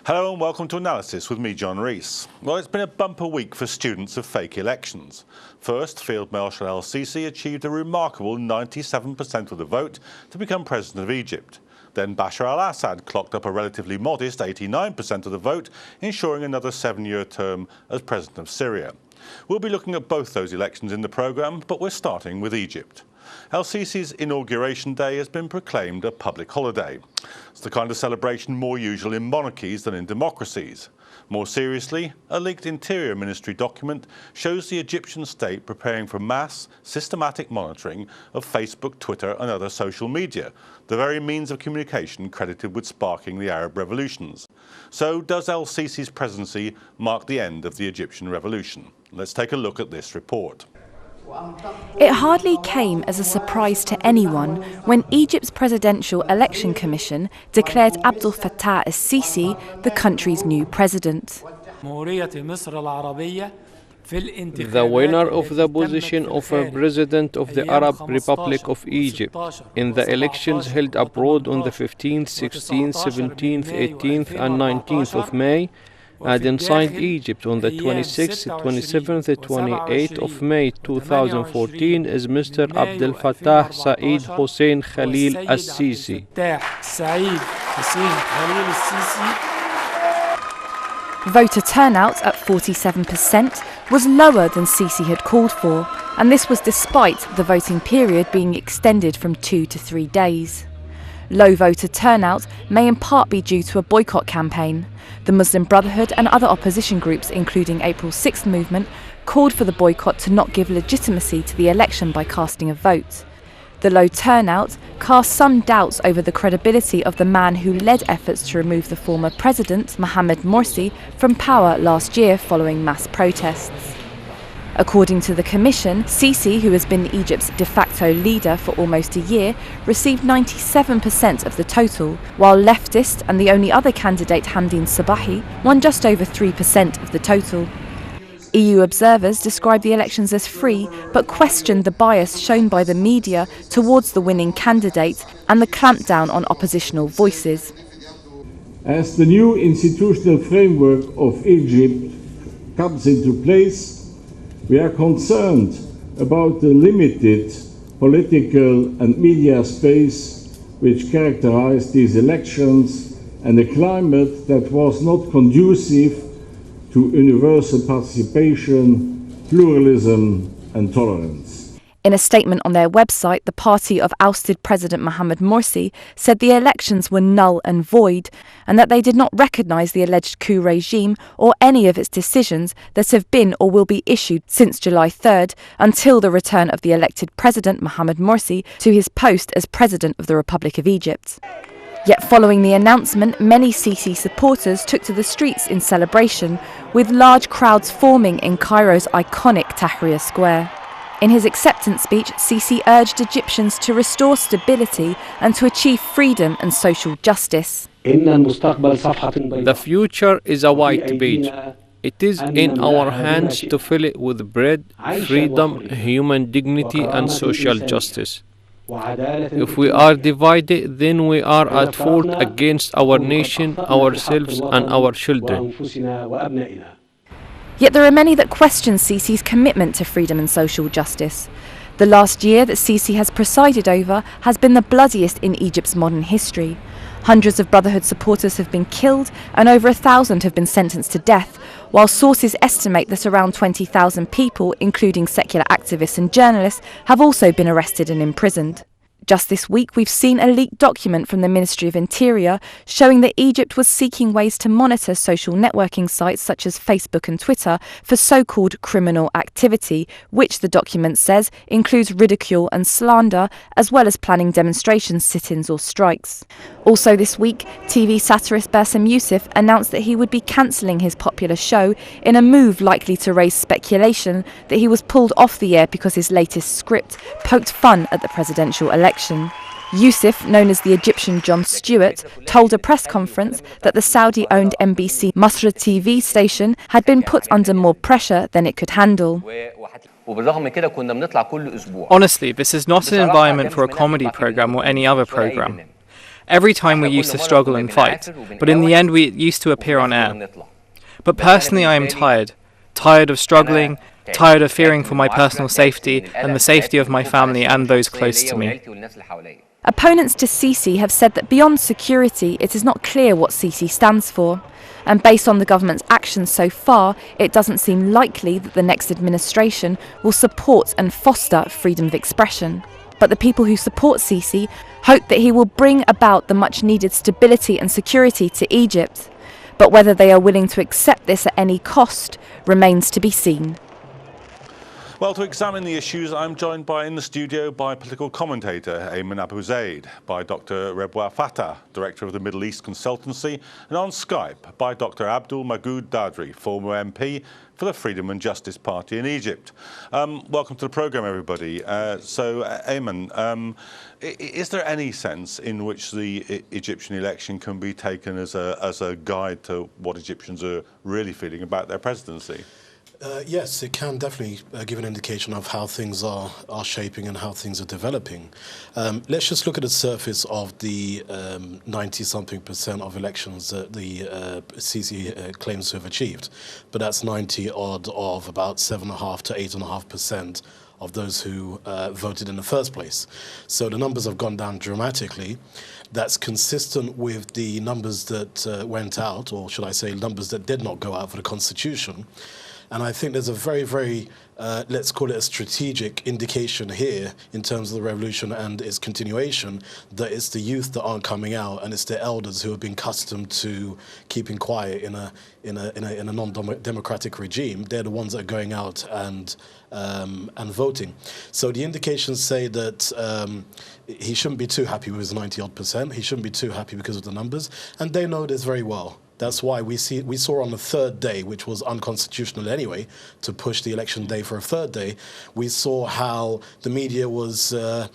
Hello and welcome to Analysis with me, John Rees. Well, it's been a bumper week for students of fake elections. First, Field Marshal El-Sisi achieved a remarkable 97% of the vote to become president of Egypt. Then Bashar al-Assad clocked up a relatively modest 89% of the vote, ensuring another 7-year term as president of Syria. We'll be looking at both those elections in the programme, but we're starting with Egypt. El-Sisi's inauguration day has been proclaimed a public holiday. It's the kind of celebration more usual in monarchies than in democracies. More seriously, a leaked Interior Ministry document shows the Egyptian state preparing for mass, systematic monitoring of Facebook, Twitter and other social media, the very means of communication credited with sparking the Arab revolutions. So does El-Sisi's presidency mark the end of the Egyptian revolution? Let's take a look at this report. It hardly came as a surprise to anyone when Egypt's Presidential Election Commission declared Abdel Fattah el-Sisi the country's new president. The winner of the position of a President of the Arab Republic of Egypt in the elections held abroad on the 15th, 16th, 17th, 18th and 19th of May and inside Egypt on the 26th, 27th and 28th of May 2014 is Mr. Abdel Fattah Saeed Hossein Khalil el-Sisi. Voter turnout at 47% was lower than Sisi had called for, and this was despite the voting period being extended from 2 to 3 days. Low voter turnout may in part be due to a boycott campaign. The Muslim Brotherhood and other opposition groups, including April 6th movement, called for the boycott to not give legitimacy to the election by casting a vote. The low turnout cast some doubts over the credibility of the man who led efforts to remove the former president, Mohamed Morsi, from power last year following mass protests. According to the commission, Sisi, who has been Egypt's de facto leader for almost a year, received 97% of the total, while leftist and the only other candidate, Hamdine Sabahi, won just over 3% of the total. EU observers described the elections as free, but questioned the bias shown by the media towards the winning candidate and the clampdown on oppositional voices. As the new institutional framework of Egypt comes into place, we are concerned about the limited political and media space which characterized these elections and a climate that was not conducive to universal participation, pluralism and tolerance. In a statement on their website, the party of ousted President Mohamed Morsi said the elections were null and void and that they did not recognise the alleged coup regime or any of its decisions that have been or will be issued since July 3rd until the return of the elected President Mohamed Morsi to his post as President of the Republic of Egypt. Yet following the announcement, many Sisi supporters took to the streets in celebration, with large crowds forming in Cairo's iconic Tahrir Square. In his acceptance speech, Sisi urged Egyptians to restore stability and to achieve freedom and social justice. The future is a white page. It is in our hands to fill it with bread, freedom, human dignity and social justice. If we are divided, then we are at fault against our nation, ourselves and our children. Yet there are many that question Sisi's commitment to freedom and social justice. The last year that Sisi has presided over has been the bloodiest in Egypt's modern history. Hundreds of Brotherhood supporters have been killed and over 1,000 have been sentenced to death, while sources estimate that around 20,000 people, including secular activists and journalists, have also been arrested and imprisoned. Just this week, we've seen a leaked document from the Ministry of Interior showing that Egypt was seeking ways to monitor social networking sites such as Facebook and Twitter for so-called criminal activity, which the document says includes ridicule and slander, as well as planning demonstrations, sit-ins or strikes. Also this week, TV satirist Bassem Youssef announced that he would be cancelling his popular show in a move likely to raise speculation that he was pulled off the air because his latest script poked fun at the presidential election. Youssef, known as the Egyptian Jon Stewart, told a press conference that the Saudi-owned NBC Masra TV station had been put under more pressure than it could handle. Honestly, this is not an environment for a comedy program or any other program. Every time we used to struggle and fight, but in the end we used to appear on air. But personally I am tired of struggling, tired of fearing for my personal safety and the safety of my family and those close to me. Opponents to Sisi have said that beyond security, it is not clear what Sisi stands for. And based on the government's actions so far, it doesn't seem likely that the next administration will support and foster freedom of expression. But the people who support Sisi hope that he will bring about the much-needed stability and security to Egypt. But whether they are willing to accept this at any cost remains to be seen. Well, to examine the issues, I'm joined in the studio by political commentator Ayman Abu Zaid, by Dr. Rebwa Fattah, Director of the Middle East Consultancy, and on Skype by Dr. Abdul Magoud Dadri, former MP for the Freedom and Justice Party in Egypt. Welcome to the programme, everybody. Ayman, is there any sense in which the Egyptian election can be taken as a guide to what Egyptians are really feeling about their presidency? Yes, it can definitely give an indication of how things are shaping and how things are developing. Let's just look at the surface of the 90-something% of elections that the Sisi claims to have achieved. But that's 90-odd of about 7.5 to 8.5% of those who voted in the first place. So the numbers have gone down dramatically. That's consistent with the numbers that went out, or should I say numbers that did not go out for the Constitution. And I think there's a very, very, let's call it a strategic indication here in terms of the revolution and its continuation, that it's the youth that aren't coming out and it's the elders who have been accustomed to keeping quiet in a non-democratic regime. They're the ones that are going out and voting. So the indications say that he shouldn't be too happy with his 90-odd%. He shouldn't be too happy because of the numbers, and they know this very well. That's why we saw on the third day, which was unconstitutional anyway, to push the election day for a third day, we saw how the media was, the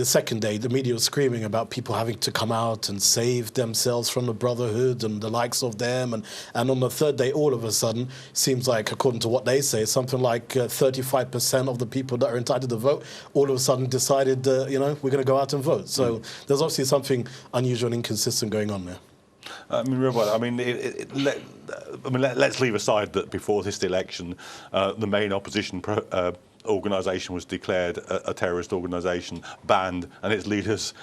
second day, the media was screaming about people having to come out and save themselves from the Brotherhood and the likes of them. And on the third day, all of a sudden, seems like, according to what they say, something like 35% of the people that are entitled to vote all of a sudden decided, we're going to go out and vote. So there's obviously something unusual and inconsistent going on there. Let's leave aside that before this election, the main opposition organisation was declared a terrorist organisation, banned, and its leaders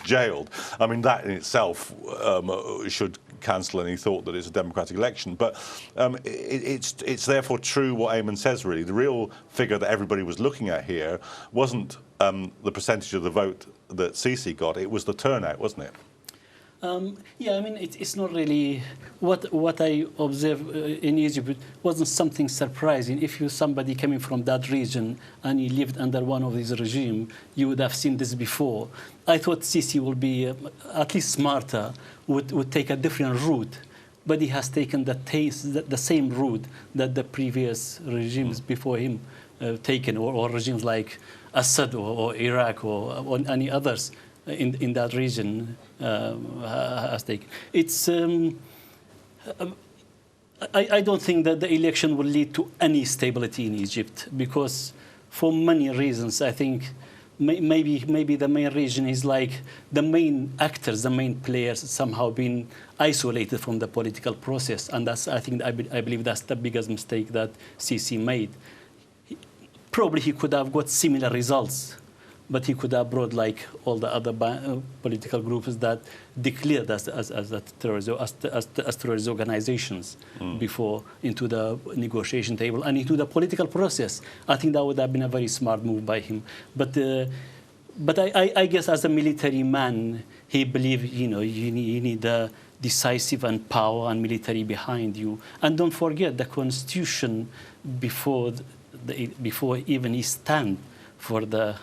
jailed. I mean, that in itself should cancel any thought that it's a democratic election. But it's therefore true what Ayman says, really. The real figure that everybody was looking at here wasn't the percentage of the vote that Sisi got, it was the turnout, wasn't it? It's not really what I observed in Egypt. Wasn't something surprising. If you're somebody coming from that region and you lived under one of these regimes, you would have seen this before. I thought Sisi would be at least smarter, would take a different route, but he has taken the same route that the previous regimes before him taken, or regimes like Assad or Iraq or any others in that region has taken. It's I don't think that the election will lead to any stability in Egypt, because for many reasons. I think maybe the main reason is like the main actors, the main players somehow been isolated from the political process, and I believe that's the biggest mistake that Sisi made. Probably he could have got similar results, but he could have brought like all the other political groups that declared as terrorist organizations before into the negotiation table and into the political process. I think that would have been a very smart move by him. But I guess as a military man, he believed you need a decisive and power and military behind you. And don't forget the constitution before even he stand for the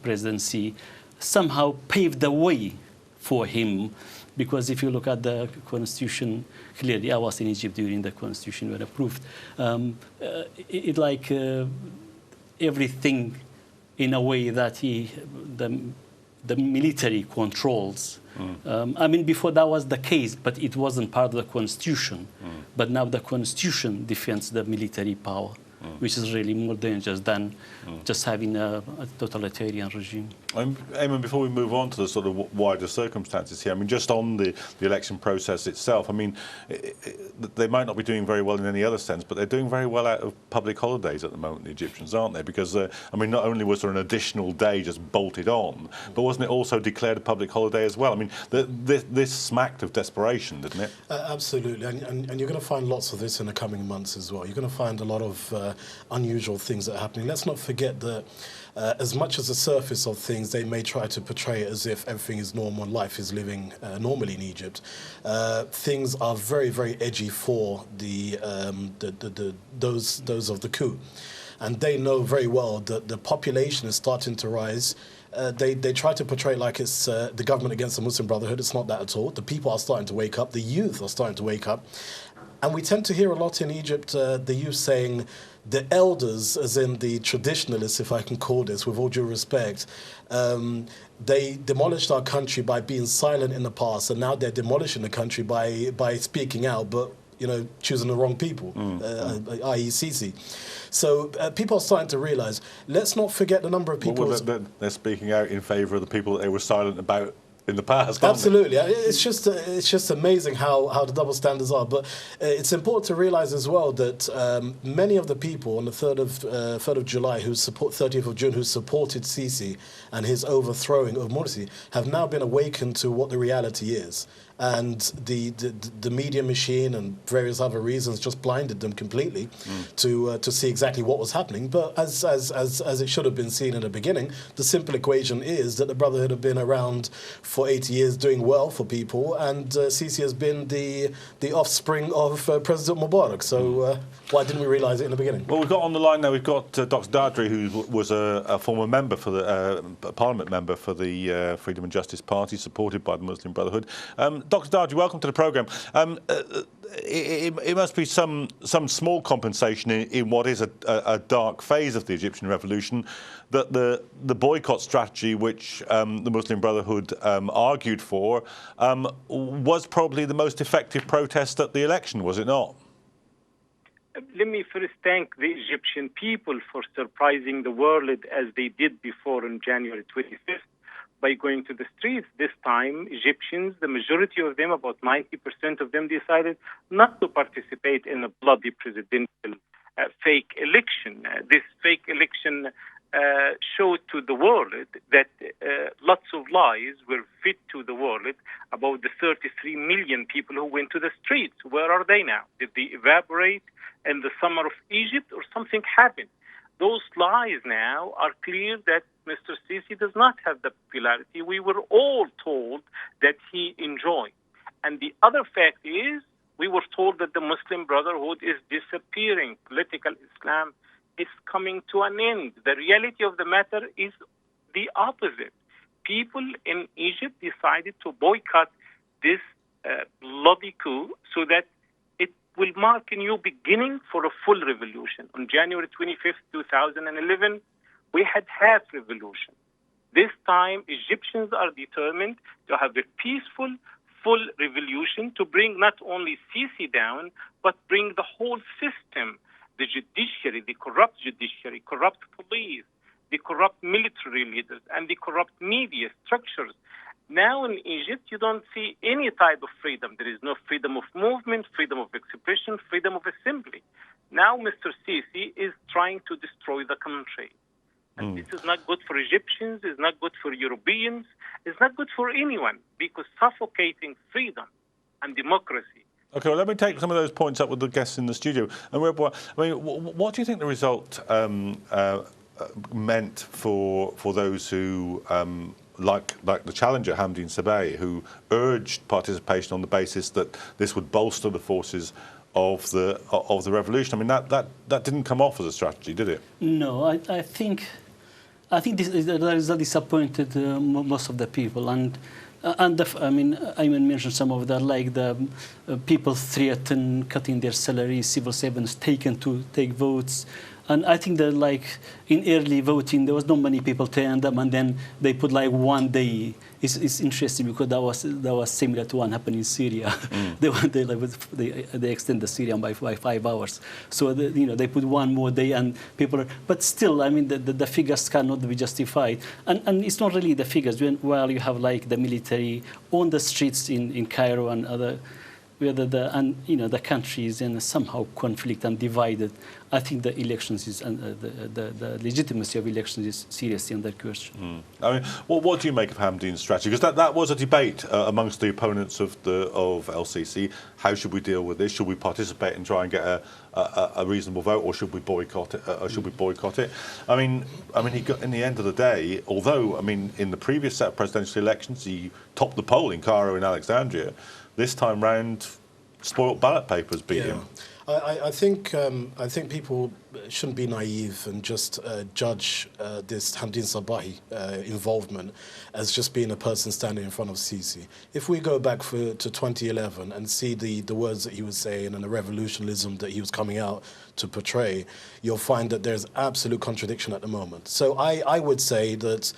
presidency somehow paved the way for him, because if you look at the constitution clearly, I was in Egypt during the constitution when approved. Everything in a way that the military controls. Before that was the case, but it wasn't part of the constitution. But now the constitution defends the military power. which is really more dangerous than just having a totalitarian regime. Eamon, before we move on to the sort of wider circumstances here, I mean, just on the election process itself, I mean, they might not be doing very well in any other sense, but they're doing very well out of public holidays at the moment, the Egyptians, aren't they? Because, I mean, not only was there an additional day just bolted on, but wasn't it also declared a public holiday as well? I mean, this smacked of desperation, didn't it? Absolutely, and you're going to find lots of this in the coming months as well. You're going to find a lot of unusual things that are happening. Let's not forget that as much as the surface of things, they may try to portray it as if everything is normal and life is living normally in Egypt. Things are very, very edgy for those of the coup. And they know very well that the population is starting to rise. They try to portray it like it's the government against the Muslim Brotherhood. It's not that at all. The people are starting to wake up. The youth are starting to wake up. And we tend to hear a lot in Egypt, the youth saying the elders, as in the traditionalists, if I can call this, with all due respect, they demolished our country by being silent in the past, and now they're demolishing the country by speaking out, but choosing the wrong people, i.e. Sisi. So people are starting to realise, let's not forget the number of people... Well, they're speaking out in favour of the people that they were silent about in the past, absolutely. It's just amazing how the double standards are. But it's important to realise as well that many of the people on the 3rd of July, 30th of June, who supported Sisi and his overthrowing of Morsi, have now been awakened to what the reality is. And the media machine and various other reasons just blinded them completely to see exactly what was happening. But as it should have been seen in the beginning, the simple equation is that the Brotherhood have been around for 80 years doing well for people, and Sisi has been the offspring of President Mubarak. So why didn't we realise it in the beginning? Well, we've got on the line now, we've got Dr. Dadri, who was a former member for the Parliament member for the Freedom and Justice Party, supported by the Muslim Brotherhood. Dr. Dadri, welcome to the programme. It must be some small compensation in what is a dark phase of the Egyptian revolution, that the boycott strategy which the Muslim Brotherhood argued for was probably the most effective protest at the election, was it not? Let me first thank the Egyptian people for surprising the world as they did before on January 25th. By going to the streets. This time, Egyptians, the majority of them, about 90% of them, decided not to participate in a bloody presidential fake election. This fake election showed to the world that lots of lies were fed to the world about the 33 million people who went to the streets. Where are they now? Did they evaporate in the summer of Egypt, or something happened? Those lies now are clear that Mr. Sisi does not have the popularity we were all told that he enjoyed. And the other fact is, we were told that the Muslim Brotherhood is disappearing. Political Islam is coming to an end. The reality of the matter is the opposite. People in Egypt decided to boycott this bloody coup so that will mark a new beginning for a full revolution. On January 25th, 2011, we had half revolution. This time, Egyptians are determined to have a peaceful, full revolution to bring not only Sisi down, but bring the whole system, the judiciary, the corrupt judiciary, corrupt police, the corrupt military leaders, and the corrupt media structures. Now in Egypt, you don't see any type of freedom. There is no freedom of movement, freedom of expression, freedom of assembly. Now Mr. Sisi is trying to destroy the country. And this is not good for Egyptians, it's not good for Europeans, it's not good for anyone, because suffocating freedom and democracy. Okay, well, let me take some of those points up with the guests in the studio. And I mean, what do you think the result meant for those who... like the challenger Hamdine Sabay, who urged participation on the basis that this would bolster the forces of the revolution? I mean, that didn't come off as a strategy, did it? No, I think the result disappointed most of the people, and I mean, Eamon mentioned some of that, like the people threatened cutting their salaries, civil servants taken to take votes. And I think that like in early voting, there was not many people turned up, and then they put like 1 day. It's interesting because that was similar to what happened in Syria. They extend the Syrian by 5 hours. So they put 1 more day, and people. But still, I mean, the figures cannot be justified, and it's not really the figures. While you have like the military on the streets in Cairo and other. Where the country is in somehow conflict and divided, I think the elections is the legitimacy of elections is seriously under question. I mean, what do you make of Hamdeen's strategy? Because that was a debate amongst the opponents of LCC. How should we deal with this? Should we participate and try and get a reasonable vote, or should we boycott it? I mean, he got, in the end of the day, although I mean, in the previous set of presidential elections, he topped the poll in Cairo and Alexandria. This time round, spoilt ballot papers beat him. I think people shouldn't be naive and just judge this Hamdeen Sabahi involvement as just being a person standing in front of Sisi. If we go back to 2011 and see the words that he was saying and the revolutionism that he was coming out to portray, you'll find that there's absolute contradiction at the moment. So I would say that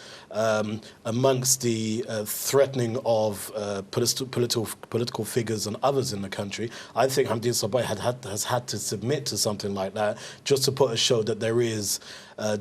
amongst the threatening of political figures and others in the country, I think Hamdeen Sabahi has had to submit to something like that just to put a show that there is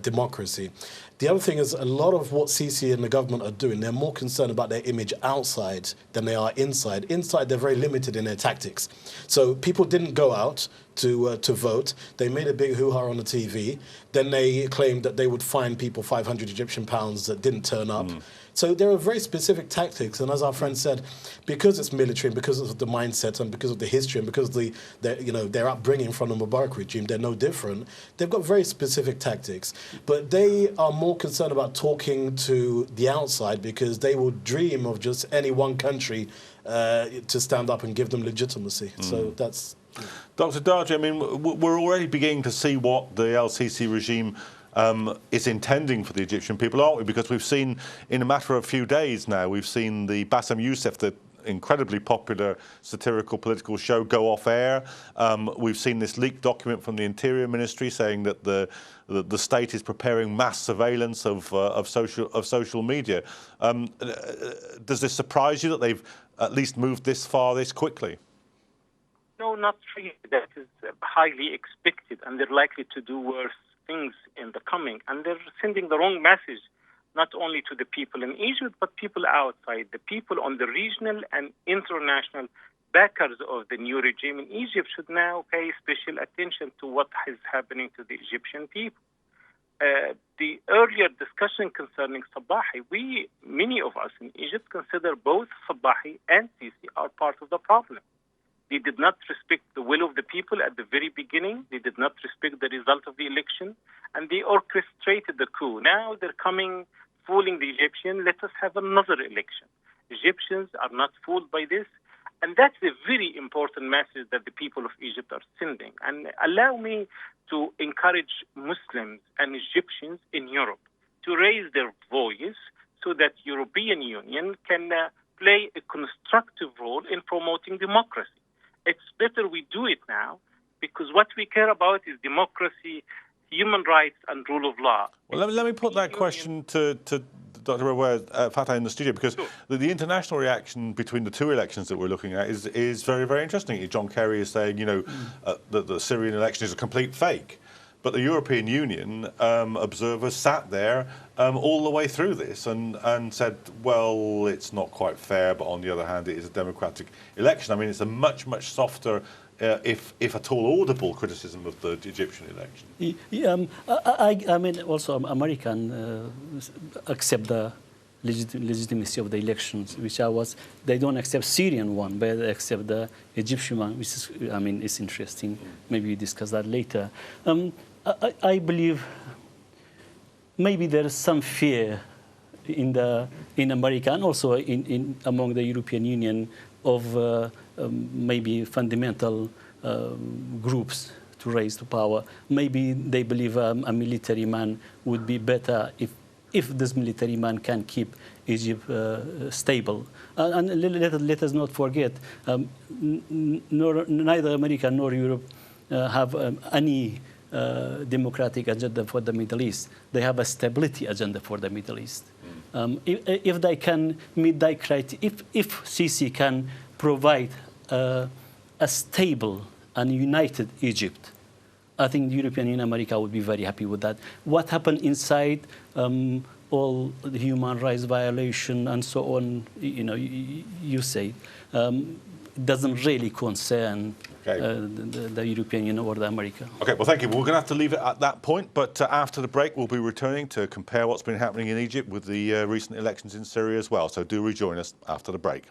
democracy. The other thing is a lot of what Sisi and the government are doing, they're more concerned about their image outside than they are inside. Inside, they're very limited in their tactics. So people didn't go out to vote. They made a big hoo-ha on the TV. Then they claimed that they would fine people 500 Egyptian pounds that didn't turn up. So there are very specific tactics, and as our friend said, because it's military and because of the mindset and because of the history and because of their upbringing from the Mubarak regime, they're no different. They've got very specific tactics, but they are more concerned about talking to the outside because they will dream of just any one country to stand up and give them legitimacy. So that's... Dr. Darji, I mean, we're already beginning to see what the LCC regime is intending for the Egyptian people, aren't we? Because we've seen, in a matter of a few days now, we've seen the Bassem Youssef, the incredibly popular satirical political show, go off air. We've seen this leaked document from the Interior Ministry saying that the state is preparing mass surveillance of social media. Does this surprise you that they've at least moved this far this quickly? No, not really. That is highly expected, and they're likely to do worse things in the coming. And they're sending the wrong message, not only to the people in Egypt, but people outside. The people on the regional and international backers of the new regime in Egypt should now pay special attention to what is happening to the Egyptian people. The earlier discussion concerning Sabahi, many of us in Egypt consider both Sabahi and Sisi are part of the problem. They did not respect the will of the people at the very beginning. They did not respect the result of the election, and they orchestrated the coup. Now they're coming, fooling the Egyptians. Let us have another election. Egyptians are not fooled by this, and that's a very important message that the people of Egypt are sending. And allow me to encourage Muslims and Egyptians in Europe to raise their voice so that European Union can play a constructive role in promoting democracy. It's better we do it now, because what we care about is democracy, human rights, and rule of law. Well, let me put that question to Dr. Rawad Fatah in the studio, because the international reaction between the two elections that we're looking at is very, very interesting. John Kerry is saying, that the Syrian election is a complete fake. But the European Union observers sat there all the way through this and said, well, it's not quite fair, but on the other hand, it is a democratic election. I mean, it's a much, much softer, if at all audible, criticism of the Egyptian election. I mean, also American accept the legitimacy of the elections, they don't accept Syrian one, but they accept the Egyptian one, which is, I mean, it's interesting. Maybe we discuss that later. I believe maybe there is some fear in America and also among the European Union of maybe fundamental groups to raise to power. Maybe they believe a military man would be better if this military man can keep Egypt stable. And let us not forget, neither America nor Europe have any democratic agenda for the Middle East. They have a stability agenda for the Middle East. If they can meet that criteria, if Sisi can provide a stable and united Egypt, I think the European Union and America would be very happy with that. What happened inside, all the human rights violation and so on, you say, doesn't really concern the European Union or the America. Okay, well, thank you. We're going to have to leave it at that point, but after the break, we'll be returning to compare what's been happening in Egypt with the recent elections in Syria as well. So do rejoin us after the break.